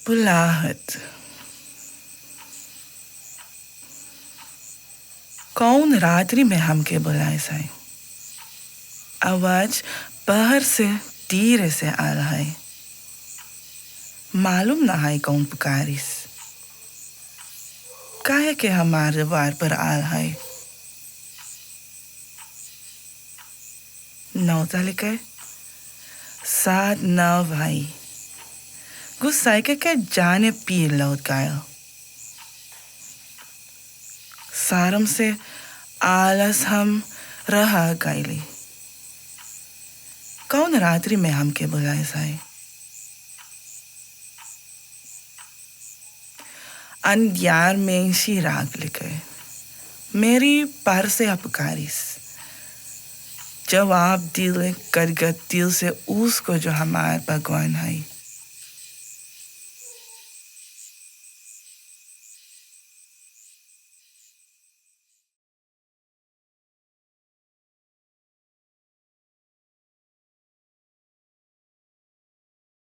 बुलाहट। कौन रात्रि में हमके बुलाए साई? आवाज बाहर से धीरे से आ रहा है। मालूम ना है कौन पुकारिस। काहे के हमारे द्वार पर आ रहा है? नौ तालिका 7-9 भाई गुस्साए के जाने पीर लौट गया। सारम से आलस हम रहा गईली। कौन रात्रि में हमके बुलाए साए? अंधियार में सी राग लिखे मेरी पर से अपकारिस। जवाब दिल करगत दिल से उसको जो हमार भगवान है।